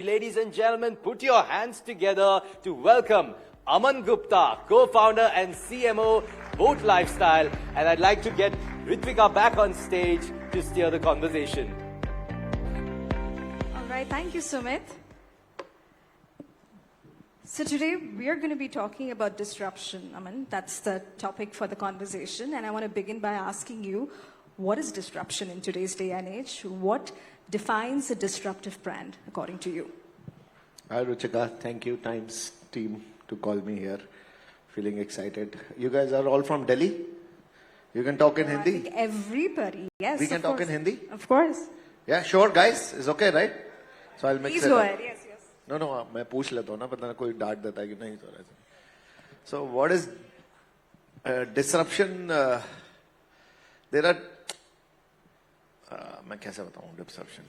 Ladies and gentlemen, put your hands together to welcome Aman Gupta, co-founder and CMO, boAt Lifestyle. And I'd like to get Ritvika back on stage to steer the conversation. All right, thank you, Sumit. So today we are going to be talking about disruption, Aman. That's the topic for the conversation. And I want to begin by asking you, what is disruption in today's day and age? What defines a disruptive brand, according to you? Hi, Ruchika. Thank you, Times team, to call me here. Feeling excited. You guys are all from Delhi? You can talk in Hindi? I think everybody, yes. We can talk in Hindi? Of course. Yeah, sure, guys. It's okay, right? So I'll mix Please it go up. ahead, yes, yes. No, मैं पूछ लेता हूँ ना, पता ना कोई डांट देता है कि नहीं तो ऐसे. So what is disruption? There are मैं कैसे बताऊँ disruption?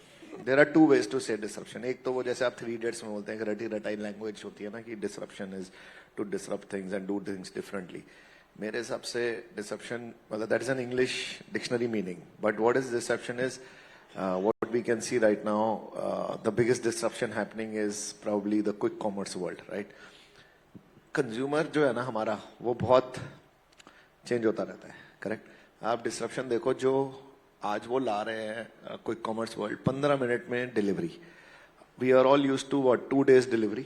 There are two ways to say disruption. एक तो वो जैसे आप 3 idiots में बोलते हैं कि रटी रटाई language होती है ना कि disruption is to disrupt things and do things differently. मेरे हिसाब से disruption, well, that is an English dictionary meaning. But what is disruption is what we can see right now. The biggest disruption happening is probably the quick commerce world, right? Consumer जो है ना हमारा वो बहुत change होता रहता है, correct? आप disruption देखो जो आज वो ला रहे हैं क्विक कॉमर्स वर्ल्ड 15 मिनट में delivery. We are all used to what 2 days delivery.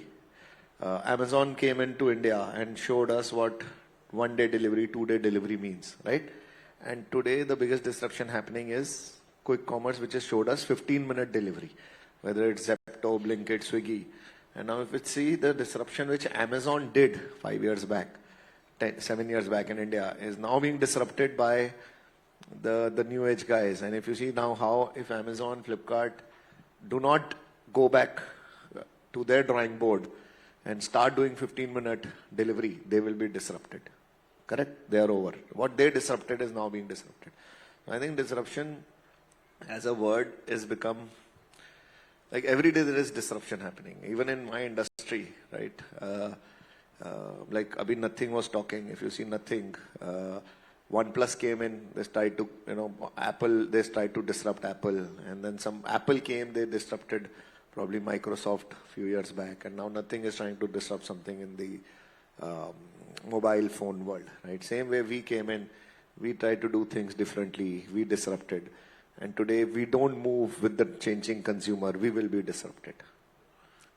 Amazon came into India and showed us what 1 day delivery, 2 day delivery means, right? And today the biggest disruption happening is quick commerce, which has showed us 15-minute delivery, whether it's Zepto, Blinkit, Swiggy. And now if we see the disruption which Amazon did 5 years back, 7 years back in India, is now being disrupted by the new age guys. And if you see now how if Amazon, Flipkart do not go back to their drawing board and start doing 15-minute delivery, they will be disrupted. Correct? They are over. What they disrupted is now being disrupted. I think disruption as a word is become like every day there is disruption happening. Even in my industry, right? Like abhi Nothing was talking. If you see Nothing, OnePlus came in, they tried to, Apple, they tried to disrupt Apple. And then Apple came, they disrupted probably Microsoft a few years back. And now Nothing is trying to disrupt something in the mobile phone world, right? Same way we came in, we tried to do things differently, we disrupted. And today we don't move with the changing consumer, we will be disrupted.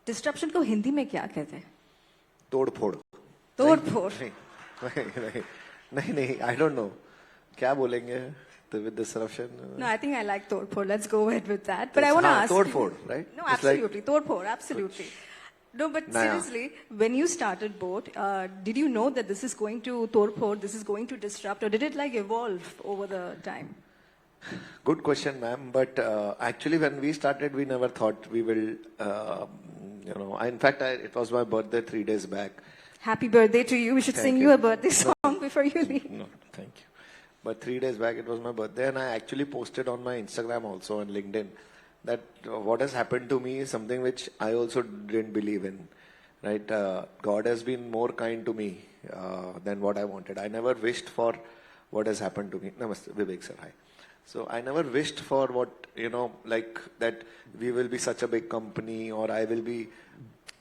Disruption को हिंदी में क्या कहते हैं? तोड़-फोड़. तोड़-फोड़. नहीं, I don't know. क्या बोलेंगे with disruption? No, I think I like तोड़-फोड़. Let's go ahead with that. But I want to ask तोड़-फोड़, right? No, absolutely. तोड़-फोड़, absolutely. No, but seriously, when you started boAt, did you know that this is going to तोड़-फोड़, this is going to disrupt, or did it like evolve over the time? Good question, ma'am. But actually, when we started, we never thought we will, in fact, it was my birthday 3 days back. Happy birthday to you. We should sing you a birthday song before you leave. No, thank you. But 3 days back, it was my birthday, and I actually posted on my Instagram also and LinkedIn that what has happened to me is something which I also didn't believe in, right? God has been more kind to me than what I wanted. I never wished for what has happened to me. Namaste, Vivek sir, hi. So I never wished for what, like that we will be such a big company, or I will be,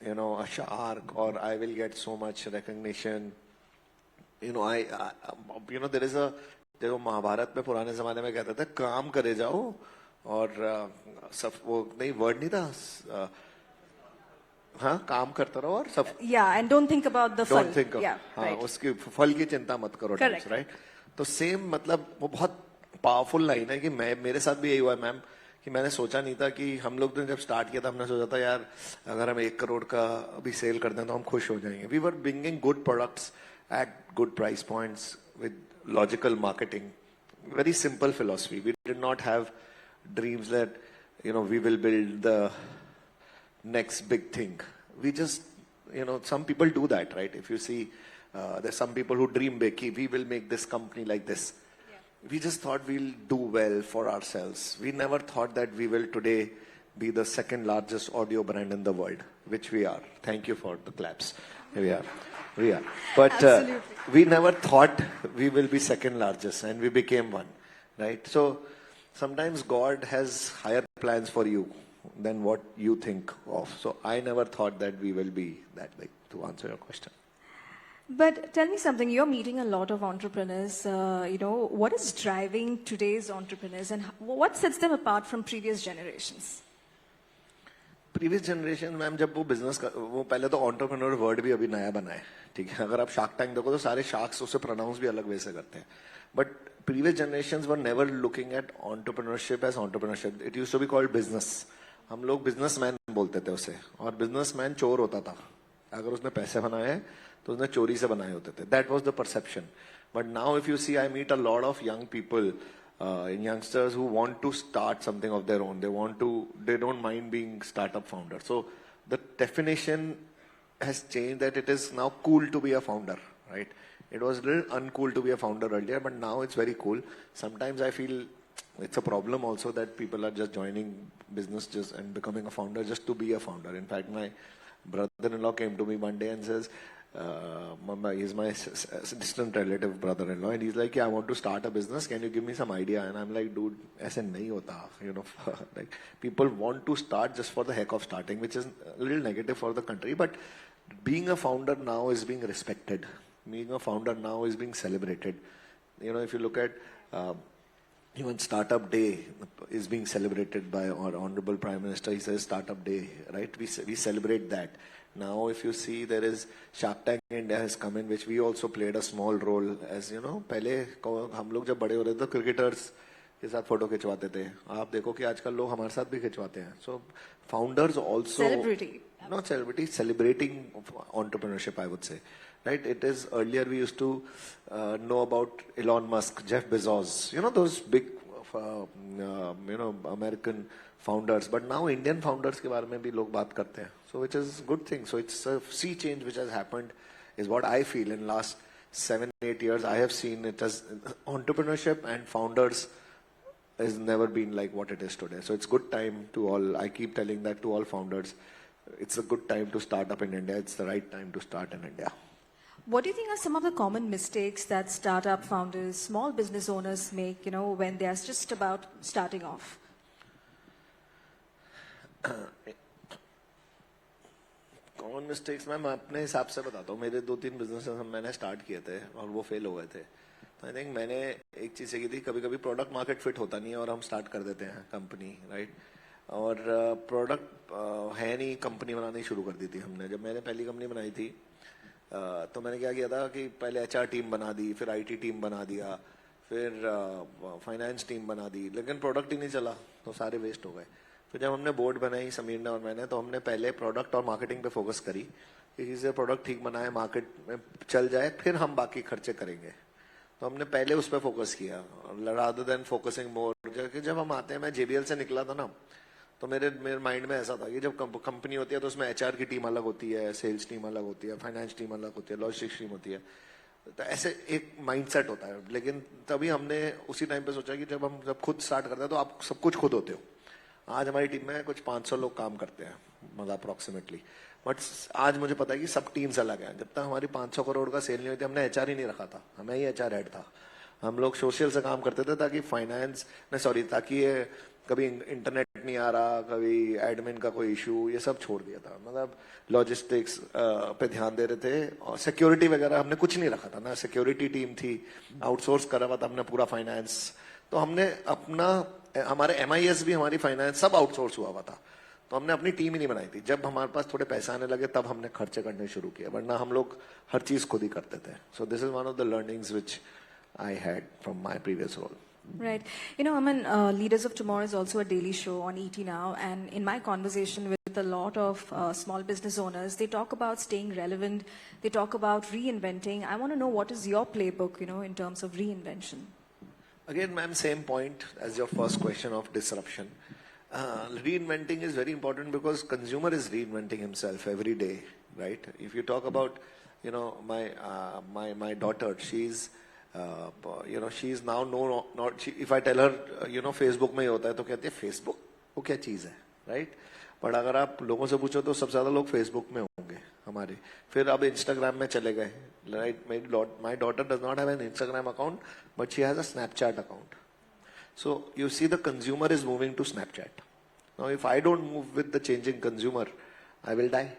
a shark, or I will get so much recognition. There is a, जो महाभारत में पुराने जमाने में कहते थे काम करे जाओ और सब वो नहीं वर्ड नहीं था हाँ काम करते रहो और सब and don't think about the don't think of, right. उसकी फल की चिंता मत करो राइट. तो सेम मतलब वो बहुत पावरफुल लाइन है कि मेरे साथ भी यही हुआ है मैम कि मैंने सोचा नहीं था कि हम लोग ने जब स्टार्ट किया था हमने सोचा था यार अगर हम 1 करोड़ का अभी सेल कर दें तो हम खुश हो जाएंगे. We were bringing good products at good price points with logical marketing, very simple philosophy. We did not have dreams that, we will build the next big thing. We just, some people do that, right? If you see, there's some people who dream big, we will make this company like this. Yeah. We just thought we'll do well for ourselves. We never thought that we will today be the 2nd largest audio brand in the world, which we are. Thank you for the claps. Here we are. Yeah, but we never thought we will be 2nd largest, and we became one, right? So sometimes God has higher plans for you, than what you think of. So I never thought that we will be that big, to answer your question. But tell me something, you're meeting a lot of entrepreneurs. What is driving today's entrepreneurs and what sets them apart from previous generations? Previous generation ma'am जब वो business वो पहले तो entrepreneur word भी अभी नया बना है, ठीक है. अगर आप शार्क टैंक देखो तो सारे शार्क्स उसे प्रोनाउंस भी अलग वे से करते हैं. But previous generations were never looking at entrepreneurship as entrepreneurship. It used to be called business. हम लोग बिजनेसमैन बोलते थे उसे, और बिजनेसमैन चोर होता था. अगर उसने पैसे बनाए हैं तो उसने चोरी से बनाए होते थे. That was the perception. But now if you see, I meet a lot of young people, youngsters who want to start something of their own. They don't mind being startup founders. So the definition has changed, that it is now cool to be a founder, right? It was a little uncool to be a founder earlier, but now it's very cool. Sometimes I feel it's a problem also that people are just joining business and becoming a founder just to be a founder. In fact, my brother-in-law came to me one day and says, he's my distant relative brother-in-law, and he's like, yeah, I want to start a business, can you give me some idea? And I'm like, dude, aise nahi hota, like people want to start just for the heck of starting, which is a little negative for the country. But being a founder now is being respected. Being a founder now is being celebrated. If you look at even Startup Day is being celebrated by our Honorable Prime Minister. He says Startup Day, right? We celebrate that. Now, if you see, there is Shark Tank India has come in, which we also played a small role. As you know, पहले हम लोग जब बड़े हो रहे थे तो cricketers के साथ फोटो खिंचवाते थे. आप देखो कि आजकल लोग हमारे साथ भी खिंचवाते हैं. So founders also not celebrity, celebrating entrepreneurship, I would say. Right? It is earlier we used to know about Elon Musk, Jeff Bezos, those big American founders. But now Indian founders के बारे में भी लोग बात करते हैं. So which is good thing. So it's a sea change which has happened, is what I feel in last 7-8 years. I have seen it as entrepreneurship and founders has never been like what it is today. So it's good time to all. I keep telling that to all founders. It's a good time to start up in India. It's the right time to start in India. What do you think are some of the common mistakes that startup founders, small business owners make, when they are just about starting off? Common mistakes मैं अपने हिसाब से बताता हूँ. मेरे 2-3 business मैंने start किए थे और वो फेल हो गए थे. तो आई थिंक मैंने एक चीज की थी, कभी कभी प्रोडक्ट मार्केट फिट होता नहीं है और हम स्टार्ट कर देते हैं कंपनी, राइट? और प्रोडक्ट है नहीं, कंपनी बनानी शुरू कर दी थी हमने. जब मैंने पहली कंपनी बनाई थी तो मैंने क्या किया था कि पहले एचआर टीम बना दी, फिर आईटी टीम बना दिया, फिर फाइनेंस टीम बना दी, लेकिन प्रोडक्ट ही नहीं चला तो सारे वेस्ट हो गए. फिर जब हमने बोर्ड बनाई समीर ने और मैंने, तो हमने पहले प्रोडक्ट और मार्केटिंग पे फोकस करी कि किसी प्रोडक्ट ठीक बनाए, मार्केट में चल जाए, फिर हम बाकी खर्चे करेंगे. तो हमने पहले उस पर फोकस किया रादर देन फोकसिंग मोर. जब हम आते हैं, मैं जेबीएल से निकला था ना, तो मेरे माइंड में ऐसा था कि जब कंपनी होती है तो उसमें एचआर की टीम अलग होती है, सेल्स टीम अलग होती है, फाइनेंस टीम अलग होती है, लॉजिस्टिक्स टीम होती है. तो ऐसे एक माइंडसेट होता है. लेकिन तभी हमने उसी टाइम पे सोचा कि जब खुद स्टार्ट करते हैं तो आप सब कुछ खुद होते हो. आज हमारी टीम में कुछ 500 लोग काम करते हैं, मतलब अप्रोक्सीमेटली. बट आज मुझे पता है कि सब टीम्स अलग हैं. जब तक हमारी 500 करोड़ का सेल नहीं हुई थी, हमने एचआर ही नहीं रखा था. हमें ही एचआर हेड था. हम लोग सोशल से काम करते थे ताकि ये कभी इंटरनेट नहीं आ रहा, कभी एडमिन का कोई इशू, ये सब छोड़ दिया था. मतलब लॉजिस्टिक्स पे ध्यान दे रहे थे, और सिक्योरिटी वगैरह हमने कुछ नहीं रखा था ना. सिक्योरिटी टीम थी, आउटसोर्स करा हुआ था हमने पूरा फाइनेंस. तो हमने हमारे एमआईएस भी, हमारी फाइनेंस सब आउटसोर्स हुआ था. तो हमने अपनी टीम ही नहीं बनाई थी. जब हमारे पास थोड़े पैसे आने लगे तब हमने खर्चे करने शुरू किए, वरना हम लोग हर चीज खुद ही करते थे. So this is one of the learnings which I had from my previous role. Right. Aman, Leaders of Tomorrow is also a daily show on ET Now. And in my conversation with a lot of small business owners, they talk about staying relevant. They talk about reinventing. I want to know, what is your playbook, in terms of reinvention? Again, ma'am, same point as your first question of disruption. Reinventing is very important because consumer is reinventing himself every day, right? If you talk about, my daughter, she's now if I tell her, Facebook में ही होता है, तो कहती है Facebook वो क्या चीज है, right? पर अगर आप लोगों से पूछो तो सबसे ज्यादा लोग Facebook में होंगे हमारे. फिर अब Instagram में चले गए, right? My daughter does not have an Instagram account, but she has a Snapchat account. So you see the consumer is moving to Snapchat. Now if I don't move with the changing consumer, I will die.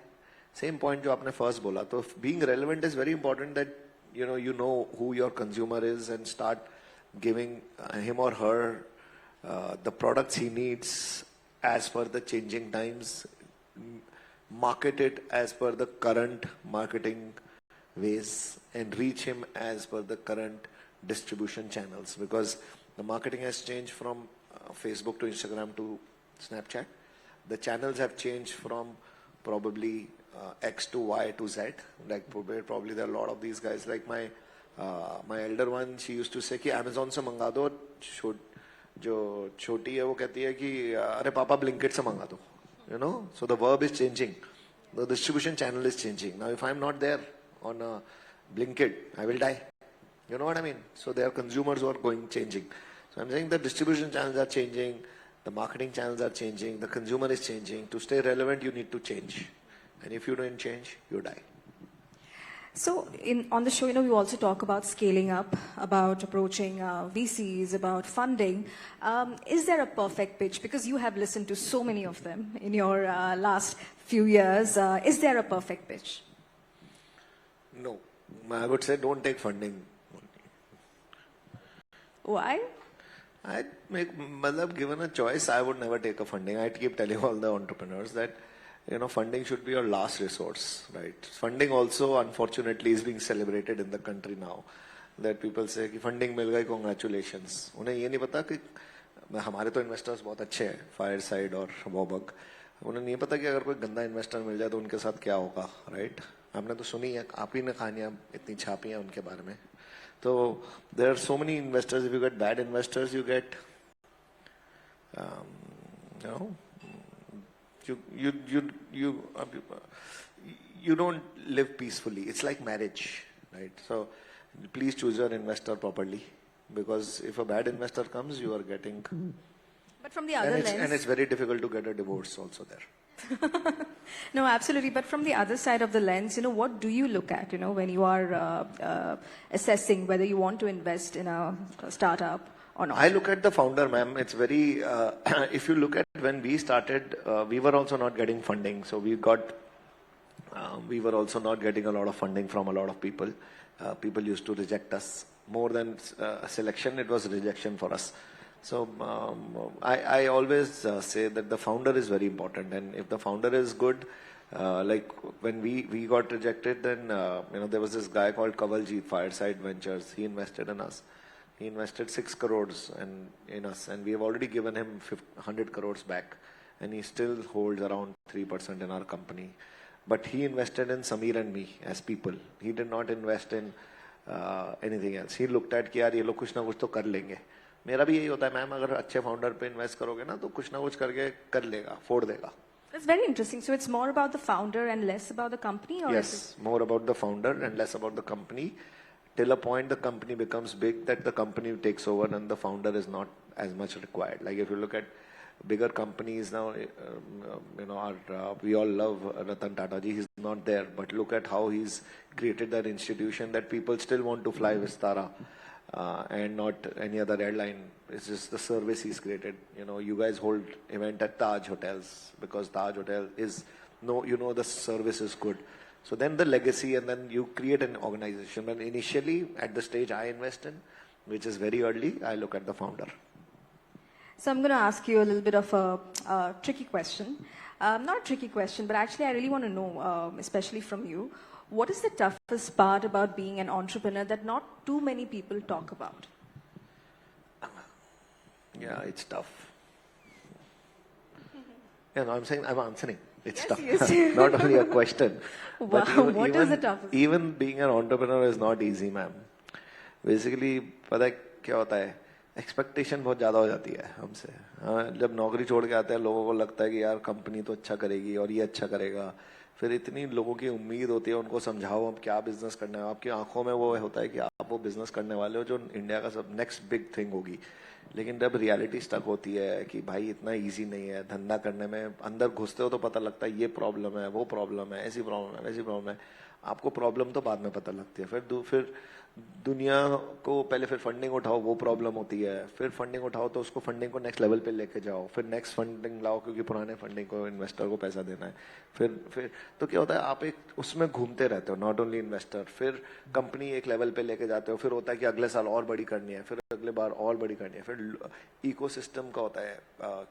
Same point जो आपने first बोला, तो being relevant is very important, that you know who your consumer is and start giving him or her the products he needs as per the changing times, market it as per the current marketing ways, and reach him as per the current distribution channels, because the marketing has changed from Facebook to Instagram to Snapchat. The channels have changed from probably X to Y to Z. Like probably there are a lot of these guys. Like my elder one, she used to say कि Amazon से मंगा दो, जो छोटी है वो कहती है कि अरे पापा Blinkit से मंगा दो. So the verb is changing. The distribution channel is changing. Now if I'm not there on a Blinkit, I will die. You know what I mean? So there are consumers who are changing. So I'm saying the distribution channels are changing, the marketing channels are changing, the consumer is changing. To stay relevant, you need to change. And if you don't change, you die. So on the show, we also talk about scaling up, about approaching VCs, about funding. Is there a perfect pitch? Because you have listened to so many of them in your last few years. Is there a perfect pitch? No. I would say don't take funding. Why? Given a choice, I would never take a funding. I'd keep telling all the entrepreneurs that, funding should be your last resource, right? Funding also, unfortunately, is being celebrated in the country now. That people say कि funding मिल गई, congratulations. उन्हें ये नहीं पता कि हमारे तो investors बहुत अच्छे हैं, Fireside और boAt. उन्हें नहीं पता कि अगर कोई गंदा investor मिल जाए तो उनके साथ क्या होगा, right? आपने तो सुनी है, आप ही ने कहानियां इतनी छापी हैं उनके बारे में. So there are so many investors. If you get bad investors, you get, you don't live peacefully. It's like marriage, right? So please choose your investor properly, because if a bad investor comes, you are getting. But from the other lens, and it's very difficult to get a divorce also there. No, absolutely. But from the other side of the lens, what do you look at, when you are assessing whether you want to invest in a startup or not? I look at the founder, ma'am. It's very, if you look at when we started, we were also not getting funding. So we were also not getting a lot of funding from a lot of people. People used to reject us. More than selection, it was rejection for us. So I always say that the founder is very important, and if the founder is good, like when we got rejected, then there was this guy called Kavalji, Fireside Ventures. He invested in us. He invested 6 crores in us, and we have already given him 100 crores back, and he still holds around 3% in our company. But he invested in Samir and me as people. He did not invest in anything else. He looked at कि यार ये लोग कुछ ना कुछ तो कर लेंगे. मेरा भी यही होता है मैम, अगर अच्छे फाउंडर पे इन्वेस्ट करोगे ना तो कुछ ना कुछ करके कर लेगा, फोड़ देगा. That's very interesting. So it's more about the founder and less about the company? Or yes, more about the founder and less about the company. Till a point the company becomes big that the company takes over and the founder is not as much required. Like if you look at bigger companies now, we all love Ratan Tata ji. He's not there, but look at how he's created that institution that people still want to fly Vistara. And not any other airline. It's just the service he's created. You guys hold event at Taj Hotels because Taj Hotel is, the service is good. So then the legacy, and then you create an organization. But initially, at the stage I invest in, which is very early, I look at the founder. So I'm going to ask you a little bit of a tricky question. Not a tricky question, but actually I really want to know, especially from you, what is the toughest part about being an entrepreneur that not too many people talk about? Yeah, it's tough. I'm saying, I'm answering. It's tough. Yes. Not only a question. Wow, but what is the toughest? Even being an entrepreneur is not easy, ma'am. Basically, पता है क्या होता है? Expectation बहुत ज़्यादा हो जाती है हमसे. जब नौकरी छोड़ के आते हैं, लोगों को लगता है कि यार कंपनी तो अच्छा करेगी और ये अच्छा करेगा. फिर इतनी लोगों की उम्मीद होती है, उनको समझाओ अब क्या बिजनेस करना है. आपकी आंखों में वो होता है कि आप वो बिजनेस करने वाले हो जो इंडिया का सब नेक्स्ट बिग थिंग होगी. लेकिन जब रियलिटी स्टक होती है कि भाई इतना इजी नहीं है धंधा करने में, अंदर घुसते हो तो पता लगता है ये प्रॉब्लम है, वो प्रॉब्लम है, ऐसी प्रॉब्लम है, वैसी प्रॉब्लम है. आपको प्रॉब्लम तो बाद में पता लगती है. फिर दुनिया को पहले फिर फंडिंग उठाओ, वो प्रॉब्लम होती है, फिर फंडिंग उठाओ तो उसको फंडिंग को नेक्स्ट लेवल पे लेके जाओ, फिर नेक्स्ट फंडिंग लाओ क्योंकि पुराने फंडिंग को इन्वेस्टर को पैसा देना है, फिर तो क्या होता है आप एक उसमें घूमते रहते हो, नॉट ओनली इन्वेस्टर, फिर कंपनी एक लेवल पे लेके जाते हो, फिर होता है कि अगले साल और बड़ी करनी है, फिर अगले बार और बड़ी करनी है, फिर इकोसिस्टम का होता है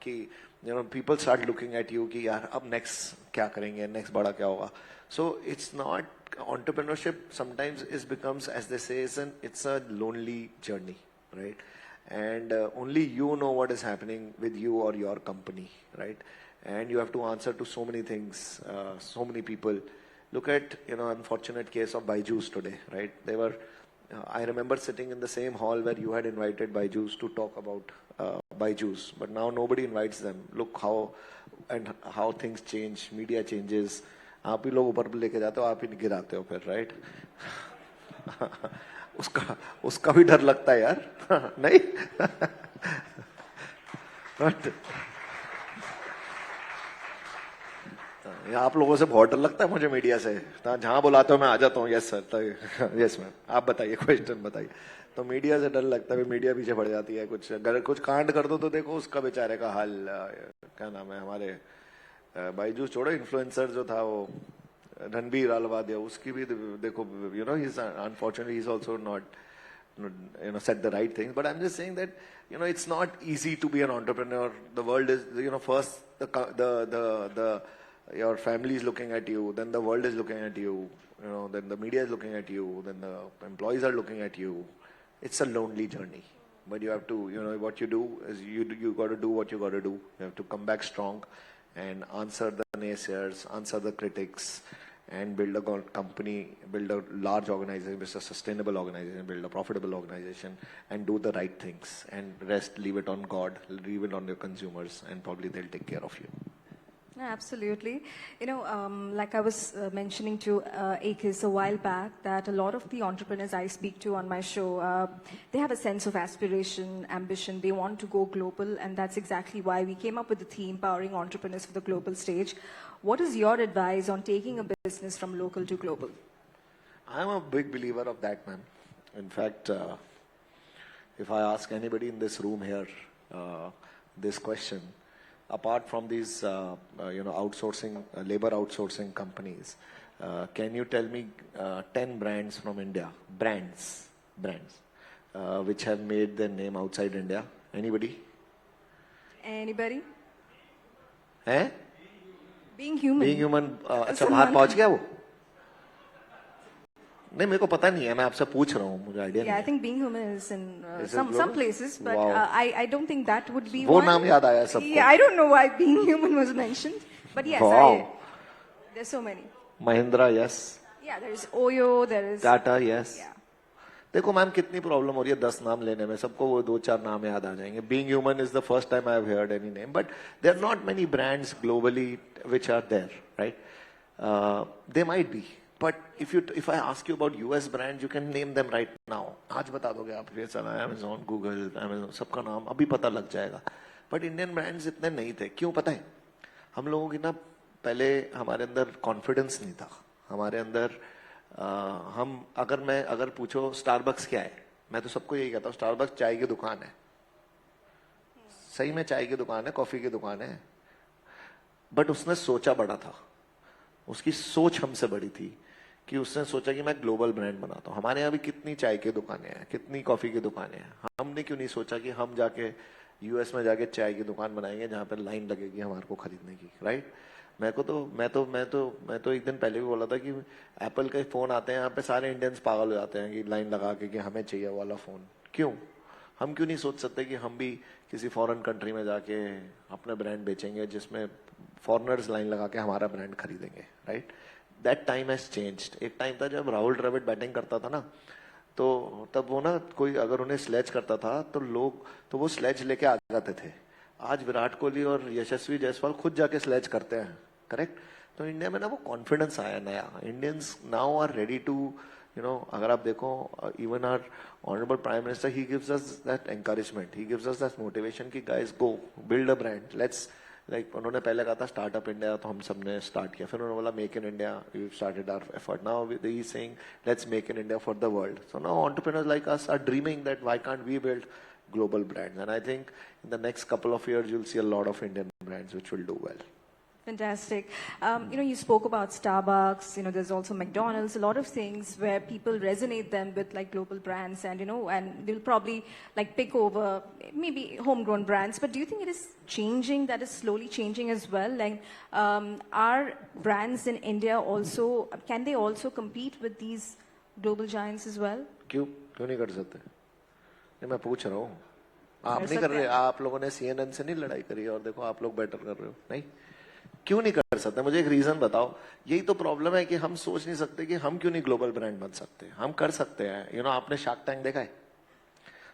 कि people start looking at you कि यार अब नेक्स्ट क्या करेंगे, नेक्स्ट बड़ा क्या होगा. So it's not entrepreneurship. Sometimes it becomes, as they say, it's a lonely journey, right? And only you know what is happening with you or your company, right? And you have to answer to so many things, so many people. Look at unfortunate case of Byju's today, right? They were. I remember sitting in the same hall where you had invited Byju's to talk about Byju's, but now nobody invites them. Look how things change. Media changes. आप ही लोग ऊपर लेके जाते हो, आप ही गिराते हो फिर, राइट? उसका भी डर लगता है यार. नहीं. बट आप लोगों से बहुत डर लगता है मुझे, मीडिया से. जहां बुलाते हो मैं आ जाता हूँ. यस सर, यस मैम, आप बताइए, क्वेश्चन बताइए. तो मीडिया से डर लगता है, मीडिया पीछे पड़ जाती है. अगर कुछ कांड कर दो तो देखो उसका बेचारे का हाल. क्या नाम है हमारे बायजूस छोड़ो, इन्फ्लुएंसर जो था वो रणबीर अलवादिया, उसकी भी देखो, he is unfortunately he is also not said the right things. But I'm just saying that it's not easy to be an entrepreneur. The world is first your family is looking at you, then the world is looking at you, then the media is looking at you, then the employees are looking at you. It's a lonely journey. But you have to, what you do is you got to do what you got to do. You have to come back strong and answer the naysayers, answer the critics, and build a company, build a large organization, build a sustainable organization, build a profitable organization, and do the right things. And rest, leave it on God, leave it on your consumers, and probably they'll take care of you. Yeah, absolutely. Like I was mentioning to Akis a while back, that a lot of the entrepreneurs I speak to on my show, they have a sense of aspiration, ambition. They want to go global, and that's exactly why we came up with the theme, Powering Entrepreneurs for the Global Stage. What is your advice on taking a business from local to global? I'm a big believer of that, man. In fact, if I ask anybody in this room here this question, apart from these, outsourcing, labor outsourcing companies, can you tell me 10 brands from India, brands, which have made their name outside India? Anybody? Anybody? Eh? Being human. Being human. अच्छा बाहर पहुंच गया वो? नहीं, मेरे को पता नहीं है, मैं आपसे पूछ रहा हूँ, मुझे आइडिया नहीं है. I think Being Human is in some places, but wow. I don't think that would be वो one. नाम याद आया सबको. Yeah, I don't know why Being Human was mentioned, but yes, wow. There's so many. Mahindra, yes. Yeah, there's Oyo, there is Tata, yes. Yeah. देखो ma'am कितनी problem हो रही है 10 नाम लेने में, सबको वो 2-4 नाम याद आ जाएंगे. Being Human is the first time I have heard any name, but there are not many brands globally which are there, right? They might be, but if I ask you about US brands, you can name them right now. आज बता दोगे आप, ये चला Amazon, Google, Amazon, सबका नाम अभी पता लग जाएगा. But Indian brands इतने नहीं थे. क्यों पता है? हम लोगों की ना पहले हमारे अंदर कॉन्फिडेंस नहीं था. हमारे अंदर हम अगर पूछो स्टारबक्स क्या है, मैं तो सबको यही कहता हूँ, स्टारबक्स चाय की दुकान है. सही में चाय की दुकान है, कॉफी की दुकान है, बट उसने सोचा बड़ा था. उसकी सोच हमसे बड़ी थी कि उसने सोचा कि मैं ग्लोबल ब्रांड बनाता हूँ. हमारे यहाँ भी कितनी चाय की दुकानें हैं, कितनी कॉफी की दुकानें हैं. हमने क्यों नहीं सोचा कि हम जाके यूएस में जाके चाय की दुकान बनाएंगे जहां पर लाइन लगेगी हमारे को खरीदने की, राइट? मैं तो एक दिन पहले भी बोला था कि एप्पल के फोन आते हैं यहाँ पे, सारे इंडियंस पागल हो जाते हैं कि लाइन लगा के कि हमें चाहिए वाला फोन. क्यों? हम क्यों नहीं सोच सकते कि हम भी किसी फॉरेन कंट्री में जाके अपने ब्रांड बेचेंगे जिसमें फॉरेनर्स लाइन लगा के हमारा ब्रांड खरीदेंगे, right? That time has changed. एक टाइम था जब राहुल द्रविड़ बैटिंग करता था ना, तो तब वो ना कोई अगर उन्हें स्लेज करता था तो वो स्लेज लेके आ जाते थे. आज विराट कोहली और यशस्वी जायसवाल खुद जाके स्लेज करते हैं, करेक्ट? तो इंडिया में ना वो कॉन्फिडेंस आया नया. Indians now are ready to, अगर आप देखो, even our honourable prime minister, he gives us that encouragement, he gives us that motivation कि guys go build a brand, let's like उन्होंने पहले कहा था स्टार्टअप इंडिया, तो हम सबने स्टार्ट किया, फिर उन्होंने बोला make in India, we started our effort, now he is saying let's make in India for the world. So now entrepreneurs like us are dreaming that why can't we build global brands, and I think in the next couple of years you'll see a lot of Indian brands which will do well. Fantastic. You spoke about Starbucks, there's also McDonald's, a lot of things where people resonate them with like global brands and, and they'll probably like pick over maybe homegrown brands. But do you think it is changing, that is slowly changing as well? Like, are brands in India also, can they also compete with these global giants as well? क्यों नहीं कर सकते? नहीं, मैं पूछ रहा हूँ. आप नहीं कर रहे, आप लोगों ने CNN से नहीं लड़ाई करी और देखो आप लोग बेटर कर रहे हो. नहीं, क्यों नहीं कर सकते? मुझे एक रीजन बताओ. यही तो प्रॉब्लम है कि हम सोच नहीं सकते कि हम क्यों नहीं ग्लोबल ब्रांड बन सकते. हम कर सकते हैं. आपने शार्क टैंक देखा है?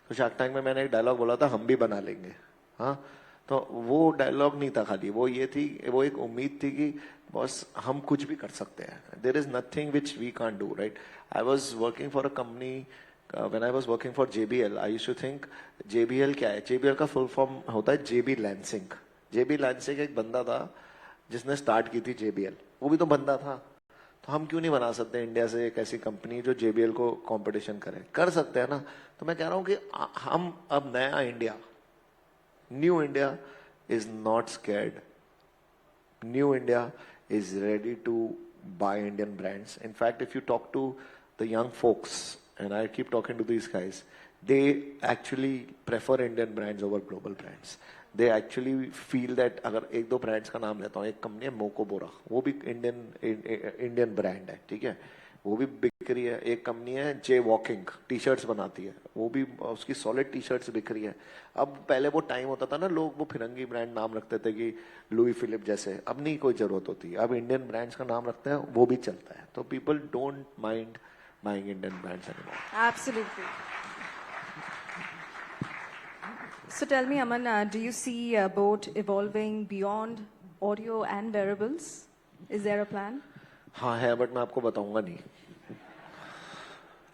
तो शार्क टैंक में मैंने एक डायलॉग बोला था, हम भी बना लेंगे. हाँ, तो वो डायलॉग नहीं था खाली, वो ये थी, वो एक उम्मीद थी कि बस हम कुछ भी कर सकते हैं. There is nothing which we can't do, right? I was working for a company. When I was working for JBL, I used to think JBL क्या है? JBL का फुल फॉर्म होता है JB Lansing. JB Lansing एक बंदा था जिसने start की थी JBL. वो भी तो बंदा था. तो हम क्यों नहीं बना सकते इंडिया से एक ऐसी कंपनी जो JBL को कंपटीशन करे? कर सकते हैं ना. तो मैं कह रहा हूँ कि हम अब नया India, new India is not scared. New India is ready to buy Indian brands. In fact, if you talk to the young folks, and I keep talking to these guys, they actually prefer Indian brands over global brands. They actually feel that अगर एक दो brands का नाम लेता हूँ, एक company है मोको बोरा, वो भी इंडियन ब्रांड है, ठीक है, वो भी बिक रही है. एक कंपनी है जे वॉकिंग, टी शर्ट्स बनाती है, वो भी उसकी सॉलिड टी शर्ट्स बिक रही है. अब पहले वो टाइम होता था ना, लोग वो फिरंगी ब्रांड नाम रखते थे कि लुई फिलिप जैसे. अब नहीं कोई जरूरत होती. अब इंडियन ब्रांड्स का नाम रखते हैं, वो भी चलता है. तो people don't mind buying Indian brands anymore. Absolutely. So tell me, Aman, do you see boAt evolving beyond audio and wearables? Is there a plan? हाँ है, बट मैं आपको बताऊंगा नहीं.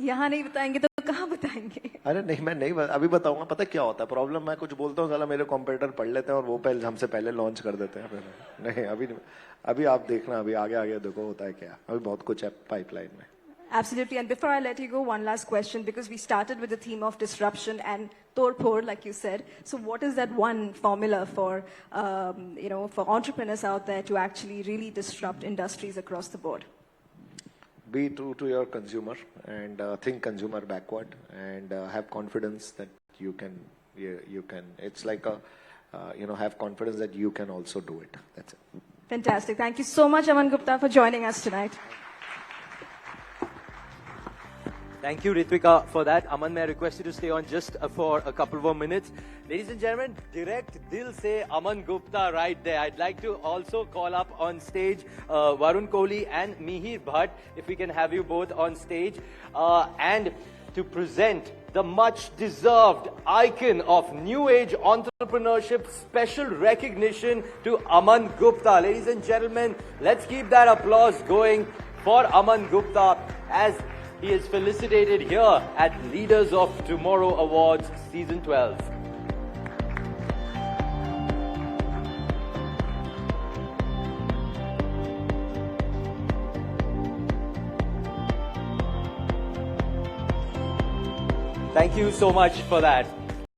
यहाँ नहीं बताएंगे तो कहाँ बताएंगे? अरे नहीं, मैं नहीं अभी बताऊंगा. पता क्या होता है प्रॉब्लम? मैं कुछ बोलता हूँ, साला मेरे कॉम्पिटिटर पढ़ लेते हैं और वो पहले हमसे पहले लॉन्च कर देते हैं. नहीं, अभी आप देखना, अभी आगे देखो होता है क्या. अभी बहुत कुछ है पाइपलाइन में. Absolutely. And before I let you go, one last question, because we started with the theme of disruption and torpor, like you said. So what is that one formula for, for entrepreneurs out there to actually really disrupt industries across the board? Be true to your consumer and think consumer backward and have confidence that you can. It's like have confidence that you can also do it. That's it. Fantastic. Thank you so much, Aman Gupta, for joining us tonight. Thank you, Ritvika, for that. Aman, may I request you to stay on just for a couple more minutes. Ladies and gentlemen, direct dil se Aman Gupta right there. I'd like to also call up on stage Varun Kohli and Mihir Bhatt, if we can have you both on stage. And to present the much-deserved icon of new age entrepreneurship, special recognition to Aman Gupta. Ladies and gentlemen, let's keep that applause going for Aman Gupta as he is felicitated here at Leaders of Tomorrow Awards Season 12. Thank you so much for that.